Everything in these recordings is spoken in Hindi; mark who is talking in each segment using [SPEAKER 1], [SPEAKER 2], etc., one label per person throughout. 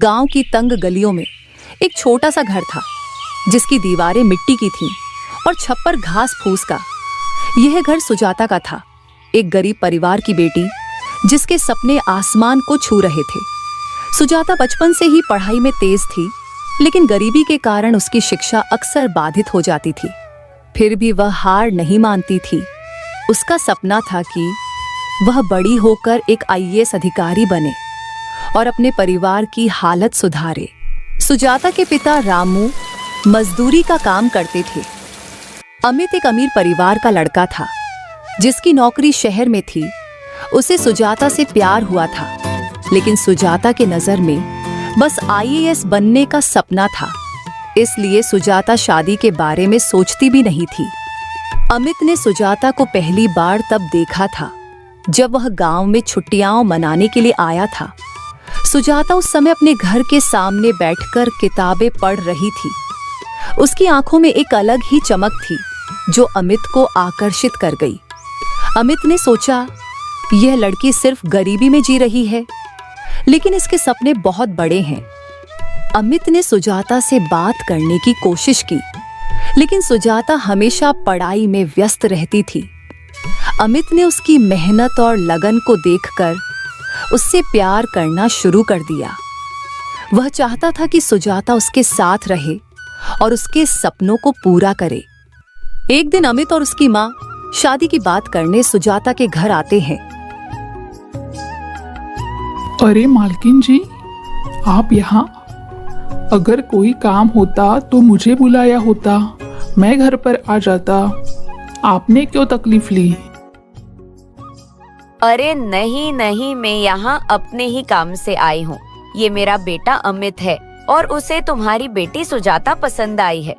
[SPEAKER 1] गांव की तंग गलियों में एक छोटा सा घर था जिसकी दीवारें मिट्टी की थीं और छप्पर घास फूस का। यह घर सुजाता का था, एक गरीब परिवार की बेटी जिसके सपने आसमान को छू रहे थे। सुजाता बचपन से ही पढ़ाई में तेज थी, लेकिन गरीबी के कारण उसकी शिक्षा अक्सर बाधित हो जाती थी। फिर भी वह हार नहीं मानती थी। उसका सपना था कि वह बड़ी होकर एक आईएएस अधिकारी बने और अपने परिवार की हालत सुधारे। सुजाता के पिता रामू मजदूरी का काम करते थे। अमित एक अमीर परिवार का लड़का था जिसकी नौकरी शहर में थी। उसे सुजाता से प्यार हुआ था, लेकिन सुजाता के नजर में बस आईएएस बनने का सपना था, इसलिए सुजाता शादी के बारे में सोचती भी नहीं थी। अमित ने सुजाता को पहली बार तब देखा था जब वह गांव में छुट्टियां मनाने के लिए आया था। सुजाता उस समय अपने घर के सामने बैठकर किताबें पढ़ रही थी। उसकी आंखों में एक अलग ही चमक थी जो अमित को आकर्षित कर गई। अमित ने सोचा, यह लड़की सिर्फ गरीबी में जी रही है, लेकिन इसके सपने बहुत बड़े हैं। अमित ने सुजाता से बात करने की कोशिश की, लेकिन सुजाता हमेशा पढ़ाई में व्यस्त रहती थी। अमित ने उसकी मेहनत और लगन को देखकर उससे प्यार करना शुरू कर दिया। वह चाहता था कि सुजाता उसके साथ रहे और उसके सपनों को पूरा करे। एक दिन अमित और उसकी माँ शादी की बात करने सुजाता के घर आते हैं।
[SPEAKER 2] अरे मालकिन जी, आप यहाँ? अगर कोई काम होता तो मुझे बुलाया होता, मैं घर पर आ जाता। आपने क्यों तकलीफ ली?
[SPEAKER 3] अरे नहीं नहीं, मैं यहाँ अपने ही काम से आई हूँ। ये मेरा बेटा अमित है और उसे तुम्हारी बेटी सुजाता पसंद आई है।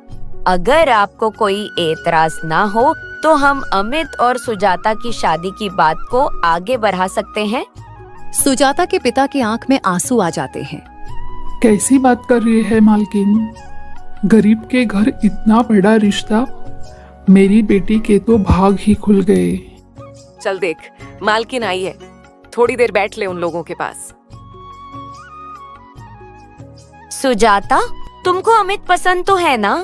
[SPEAKER 3] अगर आपको कोई एतराज ना हो तो हम अमित और सुजाता की शादी की बात को आगे बढ़ा सकते हैं।
[SPEAKER 1] सुजाता के पिता की आंख में आंसू आ जाते हैं।
[SPEAKER 2] कैसी बात कर रही है मालकिन? गरीब के घर इतना बड़ा रिश्ता? मेरी बेटी के तो भाग ही खुल गए।
[SPEAKER 4] चल देख, मालकिन आई है, थोड़ी देर बैठ ले उन लोगों के पास।
[SPEAKER 3] सुजाता, तुमको अमित पसंद तो है ना?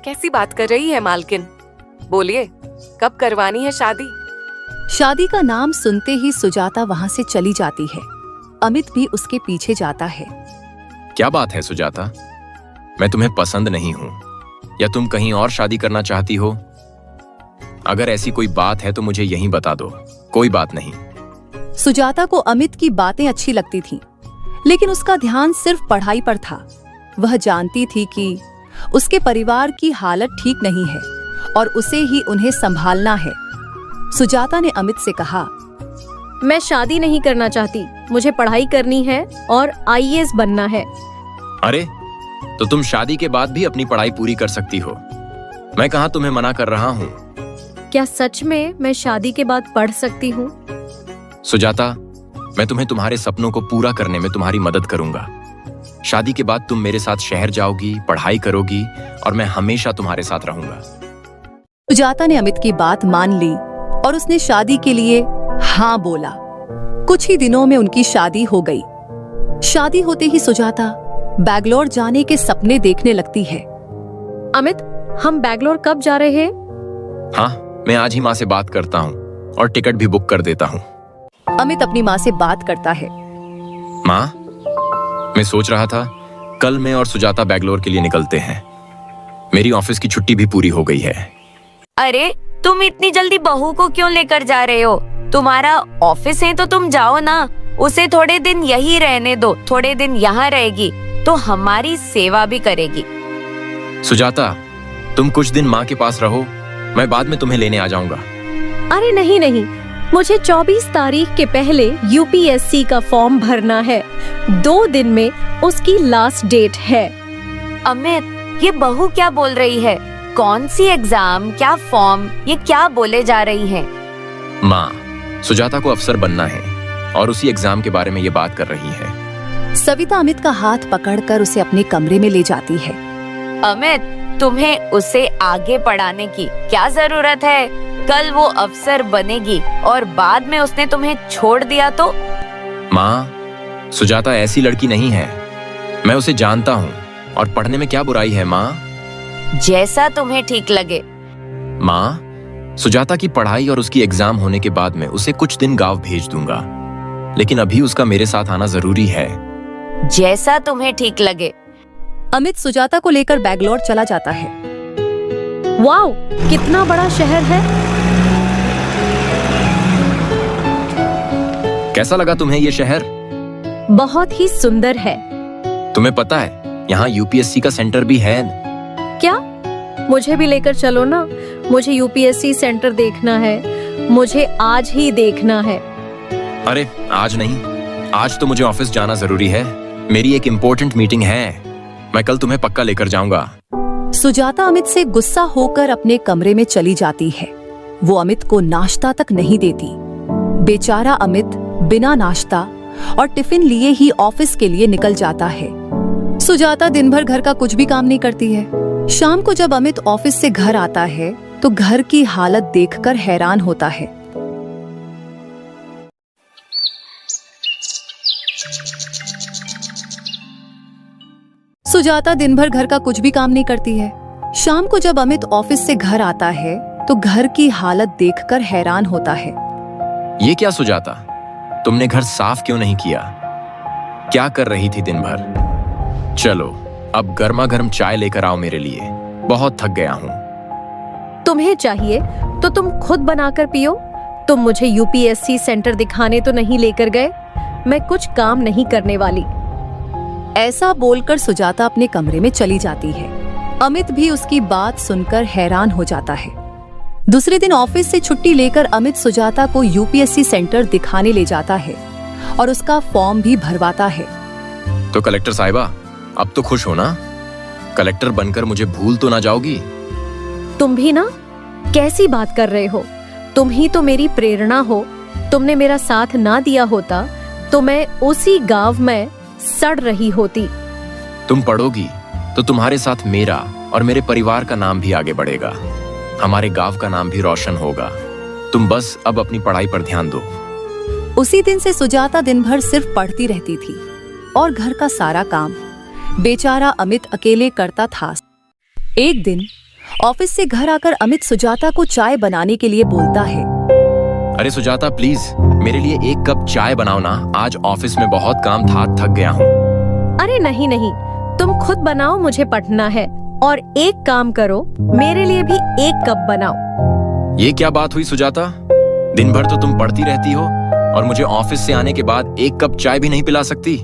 [SPEAKER 4] कैसी बात कर रही है मालकिन? बोलिए, कब करवानी है शादी?
[SPEAKER 1] शादी का नाम सुनते ही सुजाता वहां से चली जाती है। अमित भी उसके पीछे जाता है।
[SPEAKER 5] क्या बात है सुजाता, मैं तुम्हें पसंद नहीं हूँ या तुम कहीं और शादी करना चाहती हो? अगर ऐसी कोई बात है तो मुझे यहीं बता दो, कोई बात नहीं।
[SPEAKER 1] सुजाता को अमित की बातें अच्छी लगती थीं, लेकिन उसका ध्यान सिर्फ पढ़ाई पर था। वह जानती थी कि उसके परिवार की हालत ठीक नहीं है और उसे ही उन्हें संभालना है। सुजाता ने अमित से कहा,
[SPEAKER 6] मैं शादी नहीं करना चाहती, मुझे पढ़ाई करनी है और आईएएस बनना है।
[SPEAKER 5] अरे, तो तुम शादी के बाद भी अपनी पढ़ाई पूरी कर सकती हो। मैं कहाँ तुम्हें मना कर रहा हूँ।
[SPEAKER 6] क्या सच में मैं शादी के बाद पढ़ सकती हूँ?
[SPEAKER 5] सुजाता, मैं तुम्हें तुम्हारे सपनों को पूरा करने में तुम्हारी मदद करूंगा। शादी के बाद तुम मेरे साथ शहर जाओगी, पढ़ाई करोगी और मैं हमेशा तुम्हारे साथ रहूंगा।
[SPEAKER 1] सुजाता ने अमित की बात मान ली और उसने शादी के लिए हाँ बोला। कुछ ही दिनों में उनकी शादी हो गई। शादी होते ही सुजाता बैंगलोर जाने के सपने देखने लगती है।
[SPEAKER 6] अमित, हम बैंगलोर कब जा रहे हैं?
[SPEAKER 5] हाँ, मैं आज ही माँ से बात करता हूँ और टिकट भी बुक कर देता हूँ।
[SPEAKER 1] अमित अपनी माँ से बात करता है।
[SPEAKER 5] माँ, मैं सोच रहा था कल मैं और सुजाता बैंगलोर के लिए निकलते हैं। मेरी ऑफिस की छुट्टी भी पूरी हो गई है।
[SPEAKER 3] अरे, तुम इतनी जल्दी बहू को क्यों लेकर जा रहे हो? तुम्हारा ऑफिस है तो तुम जाओ ना। उसे थोड़े दिन यही रहने दो, थोड़े दिन यहाँ रहेगी तो हमारी सेवा भी करेगी।
[SPEAKER 5] सुजाता, तुम कुछ दिन माँ के पास रहो, मैं बाद में तुम्हें लेने आ जाऊंगा।
[SPEAKER 6] अरे नहीं नहीं, मुझे 24 तारीख के पहले यूपीएससी का फॉर्म भरना है। 2 दिन में उसकी लास्ट डेट है।
[SPEAKER 3] अमित, ये बहू क्या बोल रही है? कौन सी एग्जाम, क्या फॉर्म, ये क्या बोले जा रही है?
[SPEAKER 5] माँ, सुजाता को अफसर बनना है और उसी एग्जाम के बारे में ये बात कर रही है।
[SPEAKER 1] सविता अमित का हाथ पकड़कर उसे अपने कमरे में ले जाती है।
[SPEAKER 3] अमित, तुम्हें उसे आगे पढ़ाने की क्या जरूरत है? कल वो अफसर बनेगी और बाद में उसने तुम्हें छोड़ दिया तो?
[SPEAKER 5] माँ, सुजाता ऐसी लड़की नहीं है। मैं उसे जानता हूँ, और पढ़ने में क्या बुराई है माँ?
[SPEAKER 3] जैसा तुम्हें ठीक लगे।
[SPEAKER 5] माँ, सुजाता की पढ़ाई और उसकी एग्जाम होने के बाद में उसे कुछ दिन गांव भेज दूंगा, लेकिन अभी उसका मेरे साथ आना जरूरी है।
[SPEAKER 3] जैसा तुम्हें ठीक लगे।
[SPEAKER 1] अमित सुजाता को लेकर बैंगलोर चला जाता है।
[SPEAKER 6] वाओ, कितना बड़ा शहर है।
[SPEAKER 5] कैसा लगा तुम्हें ये शहर?
[SPEAKER 6] बहुत ही सुंदर है।
[SPEAKER 5] तुम्हें पता है यहाँ यूपीएससी का सेंटर भी है।
[SPEAKER 6] क्या? मुझे भी लेकर चलो ना। मुझे यूपीएससी सेंटर देखना है। मुझे आज ही देखना है।
[SPEAKER 5] अरे आज नहीं, आज तो मुझे ऑफिस जाना जरूरी है। मेरी एक इम्पोर्टेंट मीटिंग है। मैं कल तुम्हें पक्का लेकर जाऊंगा।
[SPEAKER 1] सुजाता अमित से गुस्सा होकर अपने कमरे में चली जाती है। वो अमित को नाश्ता तक नहीं देती। बेचारा अमित बिना नाश्ता और टिफिन लिए ही ऑफिस के लिए निकल जाता है। सुजाता दिन भर घर का कुछ भी काम नहीं करती है। शाम को जब अमित ऑफिस से घर आता है तो घर की हालत देखकर हैरान होता है। सुजाता दिन भर घर का कुछ भी काम नहीं करती है। शाम को जब अमित ऑफिस से घर आता है तो घर की हालत देखकर हैरान होता है।
[SPEAKER 5] ये क्या सुजाता, तुमने घर साफ क्यों नहीं किया? क्या कर रही थी दिन भर? चलो अब गर्मा गर्म चाय लेकर आओ मेरे लिए, बहुत थक गया हूँ।
[SPEAKER 6] तुम्हें चाहिए तो तुम खुद बनाकर पियो। तुम मुझे यूपीएससी सेंटर दिखाने तो नहीं लेकर गए। मैं कुछ काम नहीं करने वाली।
[SPEAKER 1] ऐसा बोलकर सुजाता अपने कमरे में चली जाती है। अमित भी उसकी बात सुनकर हैरान हो जाता है। दूसरे दिन ऑफिस से छुट्टी लेकर अमित सुजाता को यूपीएससी सेंटर दिखाने ले जाता है और उसका फॉर्म भी भरवाता है।
[SPEAKER 5] तो कलेक्टर साहिबा, अब तो खुश हो ना? कलेक्टर बनकर मुझे भूल तो ना जाओगी?
[SPEAKER 6] तुम भी ना? कैसी बात कर रहे हो? तुम ही तो मेरी प्रेरणा हो। तुमने मेरा साथ ना दिया होता तो मैं उसी गांव में सड़ रही होती।
[SPEAKER 5] तुम पढ़ोगी तो तुम्हारे साथ मेरा और मेरे परिवार का नाम भी आगे बढ़ेगा। हमारे गांव का नाम भी रोशन होगा। तुम बस अब अपनी पढ़ाई पर ध्यान दो।
[SPEAKER 1] उसी दिन से सुजाता दिन भर सिर्फ पढ़ती रहती थी और घर का सारा काम बेचारा अमित अकेले करता था। एक दिन ऑफिस से घर आकर अमित सुजाता को चाय बनाने के लिए बोलता है।
[SPEAKER 5] अरे सुजाता, प्लीज मेरे लिए एक कप चाय बनाओ ना। आज ऑफिस में बहुत काम था, थक गया हूँ।
[SPEAKER 6] अरे नहीं नहीं, तुम खुद बनाओ, मुझे पढ़ना है। और एक काम करो, मेरे लिए भी एक कप बनाओ।
[SPEAKER 5] ये क्या बात हुई सुजाता? दिन भर तो तुम पढ़ती रहती हो और मुझे ऑफिस से आने के बाद एक कप चाय भी नहीं पिला सकती।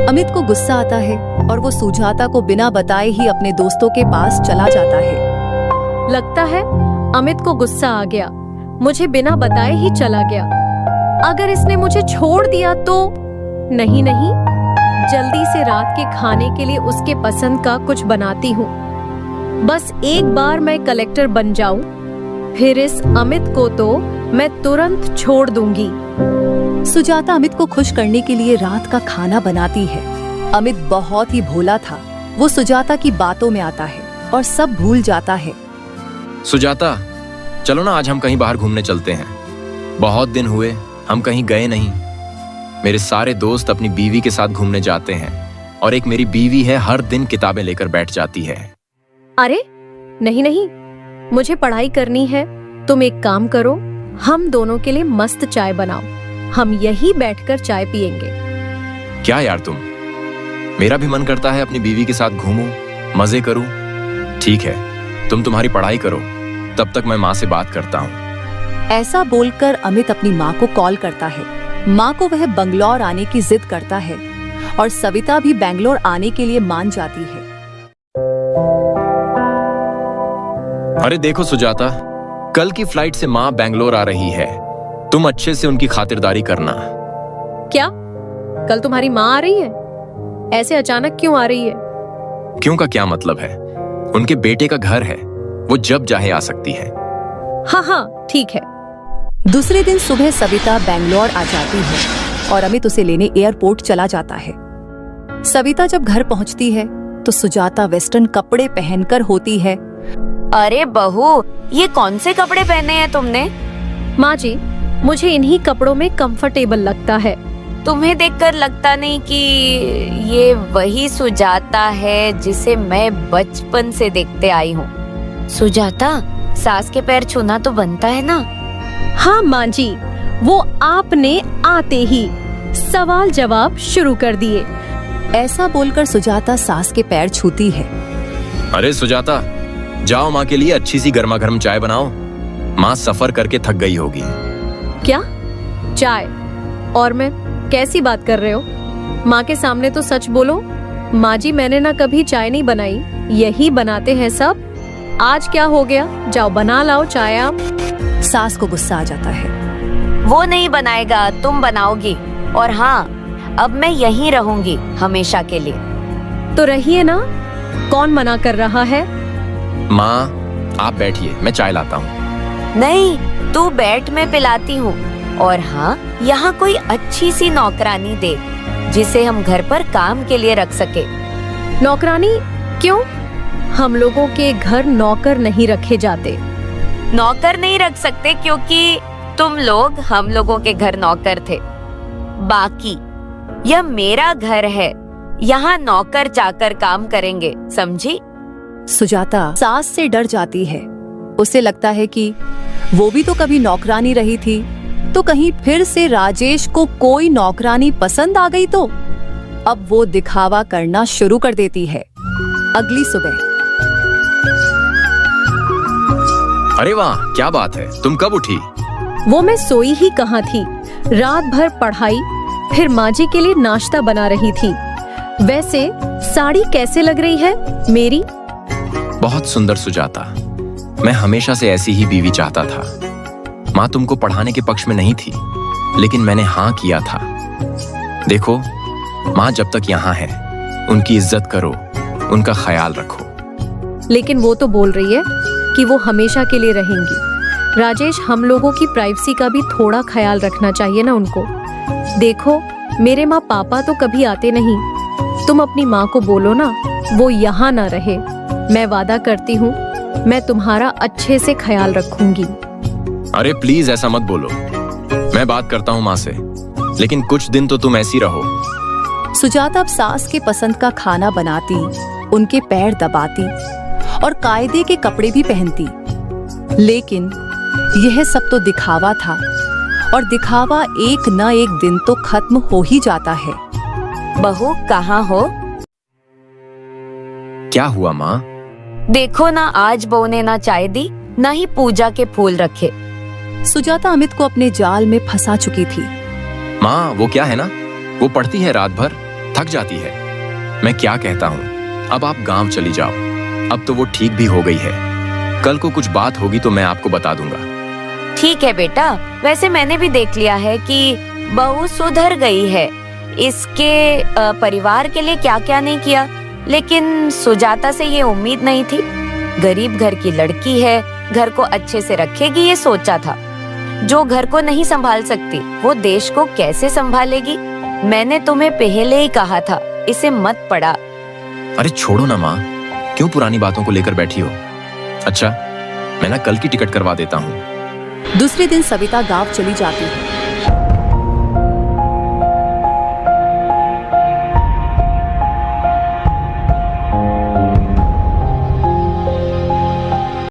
[SPEAKER 1] अमित को गुस्सा आता है और वो सुजाता को बिना बताए ही अपने दोस्तों के पास चला जाता है।
[SPEAKER 6] लगता है अमित को गुस्सा आ गया। मुझे बिना बताए ही चला गया। अगर इसने मुझे छोड़ दिया तो नहीं, जल्दी से रात के खाने के लिए उसके पसंद का कुछ बनाती हूँ। बस एक बार मैं कलेक्टर बन जाऊं, फिर इस अमित को तो मैं तुरंत छोड़ दूंगी।
[SPEAKER 1] सुजाता अमित को खुश करने के लिए रात का खाना बनाती है। अमित बहुत ही भोला था। वो सुजाता की बातों में आता है और सब भूल जाता है।
[SPEAKER 5] सुजाता, चलो ना आज हम कहीं बाहर घूमने चलते हैं। बहुत दिन हुए हम कहीं गए नहीं। मेरे सारे दोस्त अपनी बीवी के साथ घूमने जाते हैं और एक मेरी बीवी है, हर दिन किताबें लेकर बैठ जाती है।
[SPEAKER 6] अरे नहीं, मुझे पढ़ाई करनी है। तुम एक काम करो, हम दोनों के लिए मस्त चाय बनाओ। हम यहीं बैठकर चाय पियेंगे।
[SPEAKER 5] क्या यार तुम? मेरा भी मन करता है अपनी बीवी के साथ घूमूं, मजे करूं। ठीक है, तुम तुम्हारी पढ़ाई करो, तब तक मैं माँ से बात करता हूँ।
[SPEAKER 1] ऐसा बोलकर अमित अपनी माँ को कॉल करता है। माँ को वह बंगलौर आने की जिद करता है और सविता भी बैंगलोर आने के लिए मान जाती है।
[SPEAKER 5] अरे देखो सुजाता, कल की फ्लाइट से माँ बैंगलोर आ रही है। तुम अच्छे से उनकी खातिरदारी करना।
[SPEAKER 6] क्या कल तुम्हारी माँ आ रही है? ऐसे अचानक क्यों आ रही है?
[SPEAKER 5] क्यों का क्या मतलब है? उनके बेटे का घर है, वो जब चाहे आ सकती है।
[SPEAKER 6] हाँ, ठीक है।
[SPEAKER 1] दूसरे दिन सुबह सविता बैंगलोर आ जाती है और अमित उसे लेने एयरपोर्ट चला जाता है। सविता जब घर पहुंचती है तो सुजाता वेस्टर्न कपड़े पहनकर होती है।
[SPEAKER 3] अरे बहू, ये कौन से कपड़े पहने हैं तुमने?
[SPEAKER 6] माँ जी, मुझे इन्हीं कपड़ों में कंफर्टेबल लगता है।
[SPEAKER 3] तुम्हें देखकर लगता नहीं कि ये वही सुजाता है जिसे मैं बचपन से देखते आई हूँ। सुजाता, सास के पैर छूना तो बनता है ना?
[SPEAKER 6] हाँ माँ जी, वो आपने आते ही सवाल जवाब शुरू कर दिए।
[SPEAKER 1] ऐसा बोलकर सुजाता सास के पैर छूती है।
[SPEAKER 5] अरे सुजाता, जाओ माँ के लिए अच्छी सी गर्मा गर्म चाय बनाओ। माँ सफर करके थक गई होगी।
[SPEAKER 6] क्या चाय? और मैं कैसी बात कर रहे हो? माँ के सामने तो सच बोलो। माँ जी, मैंने ना कभी चाय नहीं बनाई, यही बनाते हैं सब। आज क्या हो गया? जाओ बना लाओ चाय आप।
[SPEAKER 1] सास को गुस्सा आ जाता है।
[SPEAKER 3] वो नहीं बनाएगा, तुम बनाओगी। और हाँ, अब मैं यहीं रहूंगी हमेशा के लिए।
[SPEAKER 6] तो रहिए ना, कौन मना कर रहा है?
[SPEAKER 5] माँ आप बैठिए, मैं चाय लाता हूँ।
[SPEAKER 3] नहीं, तू बैठ, मैं पिलाती हूँ। और हाँ, यहाँ कोई अच्छी सी नौकरानी दे जिसे हम घर पर काम के लिए रख सके।
[SPEAKER 6] नौकरानी? क्यों? हम लोगों के घर नौकर नहीं रखे जाते।
[SPEAKER 3] नौकर नहीं रख सकते क्योंकि तुम लोग हम लोगों के घर नौकर थे। बाकी यह मेरा घर है, यहाँ नौकर चाकर काम करेंगे, समझी?
[SPEAKER 1] सुजाता सास से डर जाती है। उसे लगता है कि वो भी तो कभी नौकरानी रही थी, तो कहीं फिर से राजेश को कोई नौकरानी पसंद आ गई तो। अब वो दिखावा करना शुरू कर देती है। अगली सुबह।
[SPEAKER 5] अरे वाह, क्या बात है, तुम कब उठी?
[SPEAKER 6] वो मैं सोई ही कहाँ थी, रात भर पढ़ाई, फिर माँ जी के लिए नाश्ता बना रही थी। वैसे साड़ी कैसे लग रही है मेरी?
[SPEAKER 5] बहुत सुंदर सुजाता, मैं हमेशा से ऐसी ही बीवी चाहता था। माँ तुमको पढ़ाने के पक्ष में नहीं थी, लेकिन मैंने हाँ किया था। देखो माँ जब तक यहाँ है, उनकी इज्जत करो, उनका ख्याल रखो।
[SPEAKER 6] लेकिन वो तो बोल रही है कि वो हमेशा के लिए रहेंगी। राजेश, हम लोगों की प्राइवेसी का भी थोड़ा ख्याल रखना चाहिए ना उनको। देखो, मेरे माँ पापा तो कभी आते नहीं। तुम अपनी माँ को बोलो ना, वो यहाँ ना रहे। मैं वादा करती हूँ, मैं तुम्हारा अच्छे से ख्याल रखूंगी।
[SPEAKER 5] अरे प्लीज ऐसा मत बोलो, मैं बात करता हूँ माँ से, लेकिन कुछ दिन तो तुम ऐसी रहो।
[SPEAKER 1] सुजाता अब सास के पसंद का खाना बनाती, उनके पैर दबाती और कायदे के कपड़े भी पहनती। लेकिन यह सब तो दिखावा था, और दिखावा एक न एक दिन तो खत्म हो ही जाता है।
[SPEAKER 3] बहू कहाँ हो?
[SPEAKER 5] क्या हुआ माँ?
[SPEAKER 3] देखो ना, आज बहू ने ना चाय दी, ना ही पूजा के फूल रखे।
[SPEAKER 1] सुजाता अमित को अपने जाल में फंसा चुकी थी।
[SPEAKER 5] माँ वो क्या है ना, वो पढ़ती है रात भर, थक जाती है। मैं क्या कहता हूँ, अब आप गांव चली जाओ। अब तो वो ठीक भी हो गई है। कल को कुछ बात होगी तो मैं आपको बता दूंगा।
[SPEAKER 3] ठीक है बेटा, वैसे मैंने भी देख लिया है कि बहू सुधर गई है। इसके परिवार के लिए क्या क्या नहीं किया, लेकिन सुजाता से ये उम्मीद नहीं थी। गरीब घर की लड़की है, घर को अच्छे से रखेगी ये सोचा था। जो घर को नहीं संभाल सकती, वो देश को कैसे संभालेगी? मैंने तुम्हें पहले ही कहा था, इसे मत पड़ा।
[SPEAKER 5] अरे छोड़ो ना माँ, क्यों पुरानी बातों को लेकर बैठी हो? अच्छा, मैं ना कल की टिकट करवा देता हूँ।
[SPEAKER 1] दूसरे दिन सविता गांव चली जाती है।